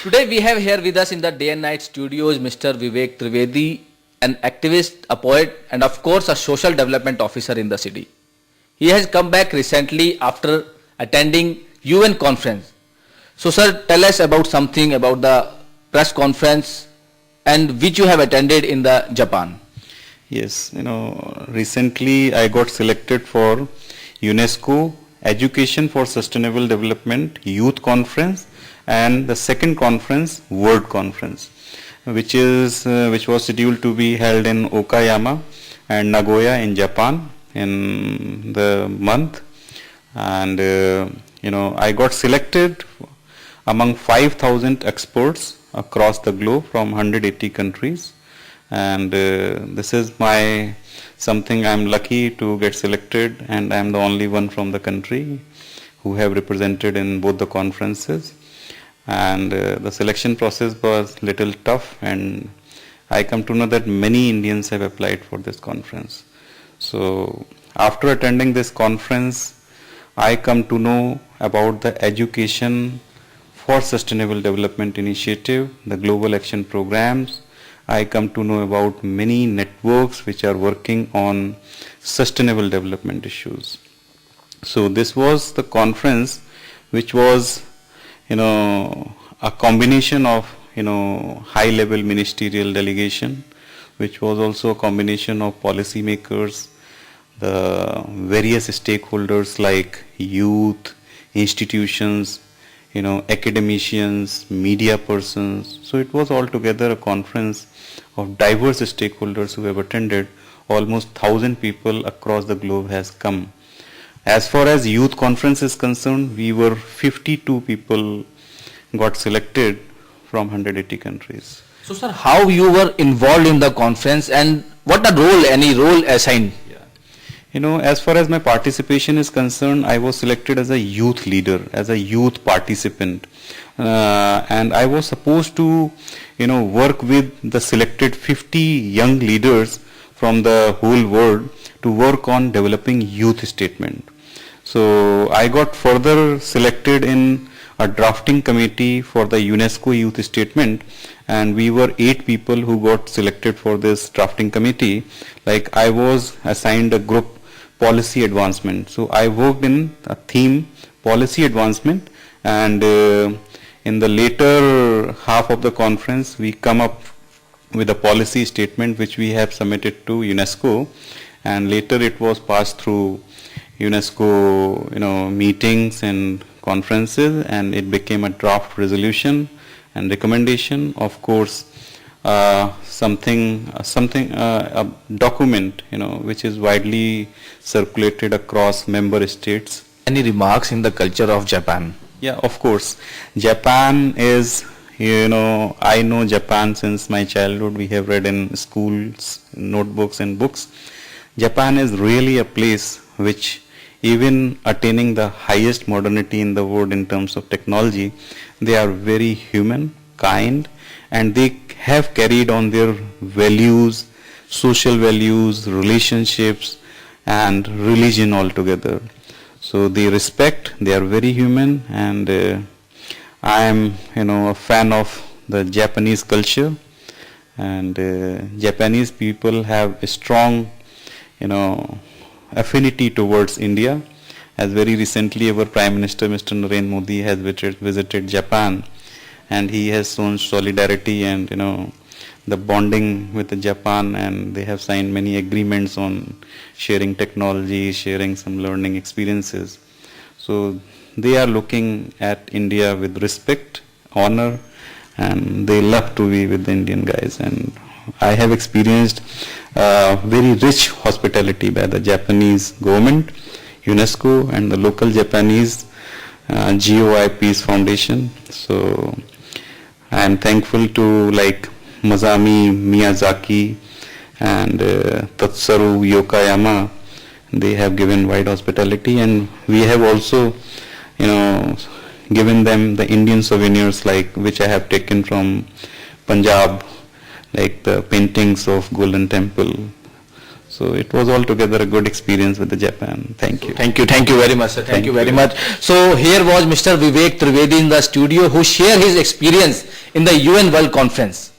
Today we have here with us in the Day and Night studios Mr. Vivek Trivedi, an activist, a poet, and of course a social development officer in the city. He has come back recently after attending UN conference. So sir, tell us about something about the press conference and which you have attended in the Japan. Yes, recently I got selected for UNESCO Education for Sustainable Development Youth Conference and the second conference, World Conference, which was scheduled to be held in Okayama and Nagoya in Japan in the month. And I got selected among 5,000 experts across the globe from 180 countries. And this is something I'm lucky to get selected, and I'm the only one from the country who have represented in both the conferences. And the selection process was little tough, and I come to know that many Indians have applied for this conference. So after attending this conference, I come to know about the Education for Sustainable Development Initiative, the Global Action Programs. I come to know about many networks which are working on sustainable development issues. So this was the conference which was, a combination of, high level ministerial delegation, which was also a combination of policymakers, the various stakeholders like youth, institutions, academicians, media persons. So it was altogether a conference of diverse stakeholders who have attended. Almost 1,000 people across the globe has come. As far as youth conference is concerned, we were 52 people got selected from 180 countries. So sir, how you were involved in the conference and what any role assigned? As far as my participation is concerned, I was selected as a youth leader, as a youth participant. And I was supposed to, work with the selected 50 young leaders from the whole world to work on developing youth statement. So I got further selected in a drafting committee for the UNESCO youth statement, and we were 8 people who got selected for this drafting committee. Like I was assigned a group policy advancement. So I worked in a theme policy advancement, and in the later half of the conference we come up with a policy statement which we have submitted to UNESCO, and later it was passed through UNESCO meetings and conferences, and it became a draft resolution and recommendation. Of course, a document which is widely circulated across member states. Any remarks in the culture of Japan? Yeah, of course. Japan is, I know Japan since my childhood. We have read in schools, notebooks and books. Japan is really a place which, even attaining the highest modernity in the world in terms of technology, they are very human, kind, and they have carried on their values, social values, relationships, and religion altogether. So they respect, they are very human, and I am, a fan of the Japanese culture, and Japanese people have a strong, affinity towards India. As very recently our Prime Minister Mr. Narendra Modi has visited Japan, and he has shown solidarity and the bonding with Japan, and they have signed many agreements on sharing technology, sharing some learning experiences. So they are looking at India with respect, honor, and they love to be with the Indian guys. And I have experienced very rich hospitality by the Japanese government, UNESCO, and the local Japanese GOI Peace Foundation. So I am thankful to Masami Miyazaki and Tatsaru Yokoyama. They have given wide hospitality, and we have also, given them the Indian souvenirs which I have taken from Punjab, like the paintings of Golden Temple. So it was altogether a good experience with the Japan. Thank you. Thank you very much, sir. Thank you very you. much. So here was Mr. Vivek Trivedi in the studio who shared his experience in the UN World Conference.